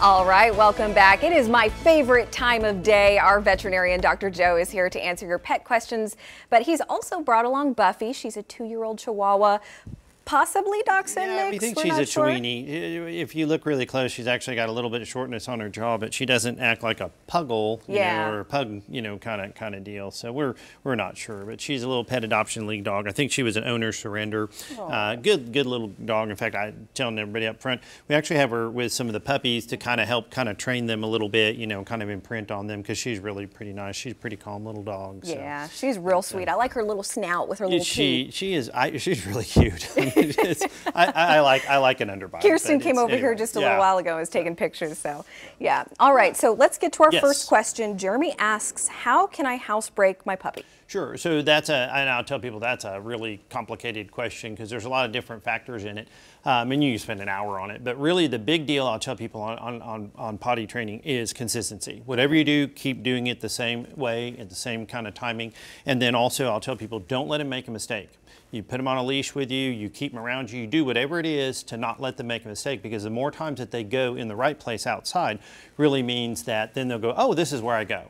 All right, welcome back. It is my favorite time of day. Our veterinarian, Dr. Joe, is here to answer your pet questions, but he's also brought along Buffy. She's a 2-year-old Chihuahua. Possibly Dachshund mix. Yeah, we think she's a tweenie. If you look really close, she's actually got a little bit of shortness on her jaw, but she doesn't act like a puggle, or a pug, kind of deal. So we're not sure, but she's a little pet adoption league dog. I think she was an owner surrender. Good little dog. In fact, I'm telling everybody up front, we actually have her with some of the puppies to kind of help train them a little bit, kind of imprint on them, because she's really pretty nice. She's a pretty calm little dog. So. Yeah, she's real sweet. I like her little snout with her little teeth. She's really cute. I like an underbite. Kirsten came over here just a little while ago and was taking pictures, so yeah. All right, so let's get to our first question. Jeremy asks, how can I housebreak my puppy? Sure, so and I'll tell people that's a really complicated question because there's a lot of different factors in it. And you can spend an hour on it, but really the big deal I'll tell people on potty training is consistency. Whatever you do, keep doing it the same way at the same kind of timing. And then also I'll tell people, don't let him make a mistake. You put them on a leash with you, you keep them around you, you do whatever it is to not let them make a mistake, because the more times that they go in the right place outside really means that then they'll go, oh, this is where I go.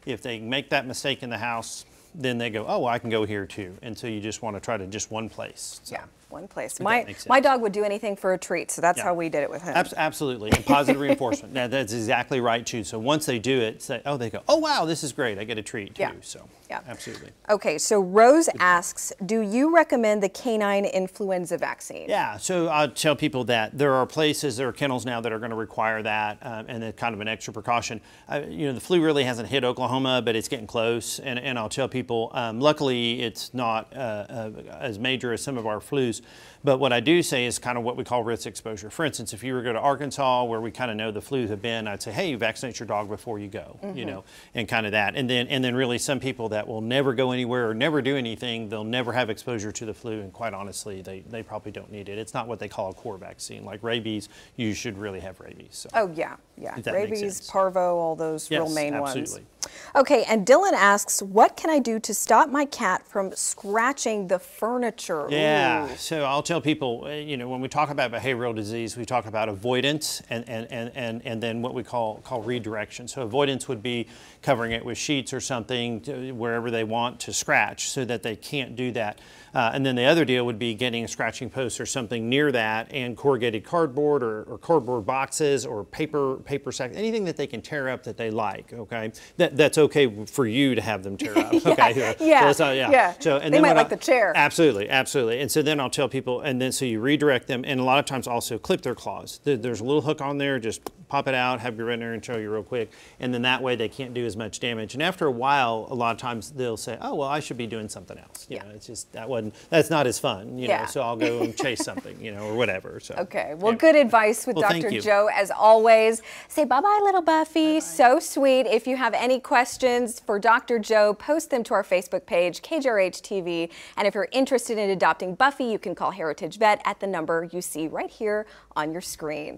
If they make that mistake in the house, then they go, oh, well, I can go here too. And so you just want to try to just one place. So. Yeah. One place. My dog would do anything for a treat, so that's how we did it with him. Absolutely, and positive reinforcement. That's exactly right too. So once they do it, they go, oh wow, this is great. I get a treat too. So absolutely. Okay, so Rose asks, do you recommend the canine influenza vaccine? Yeah. So I'll tell people that there are kennels now that are going to require that, and it's kind of an extra precaution. The flu really hasn't hit Oklahoma, but it's getting close. And I'll tell people, luckily it's not as major as some of our flus. But what I do say is kind of what we call risk exposure. For instance, if you were to go to Arkansas, where we kind of know the flus have been, I'd say, hey, vaccinate your dog before you go, and kind of that. And then really some people that will never go anywhere or never do anything, they'll never have exposure to the flu, and quite honestly, they probably don't need it. It's not what they call a core vaccine. Like rabies, you should really have rabies. So, rabies, parvo, all those real main ones. Okay, and Dylan asks, what can I do to stop my cat from scratching the furniture? Yeah, so I'll tell people, when we talk about behavioral disease, we talk about avoidance and then what we call redirection. So avoidance would be covering it with sheets or something wherever they want to scratch so that they can't do that. And then the other deal would be getting a scratching post or something near that, and corrugated cardboard or cardboard boxes or paper sacks, anything that they can tear up that they like, okay? That's okay for you to have them tear up, okay? So, and they might like the chair. Absolutely. And so then I'll tell people, and then so you redirect them, and a lot of times also clip their claws. There's a little hook on there, just pop it out, have your veterinarian show you real quick, and then that way they can't do as much damage. And after a while, a lot of times they'll say, oh, well, I should be doing something else. You know, it's just, that's not as fun, you know, so I'll go and chase something, or whatever. So. Okay, well, good advice with Dr. Joe, as always. Say bye-bye, little Buffy. Bye-bye. So sweet. If you have any questions for Dr. Joe, post them to our Facebook page, KJRH TV. And if you're interested in adopting Buffy, you can call Heritage Vet at the number you see right here on your screen.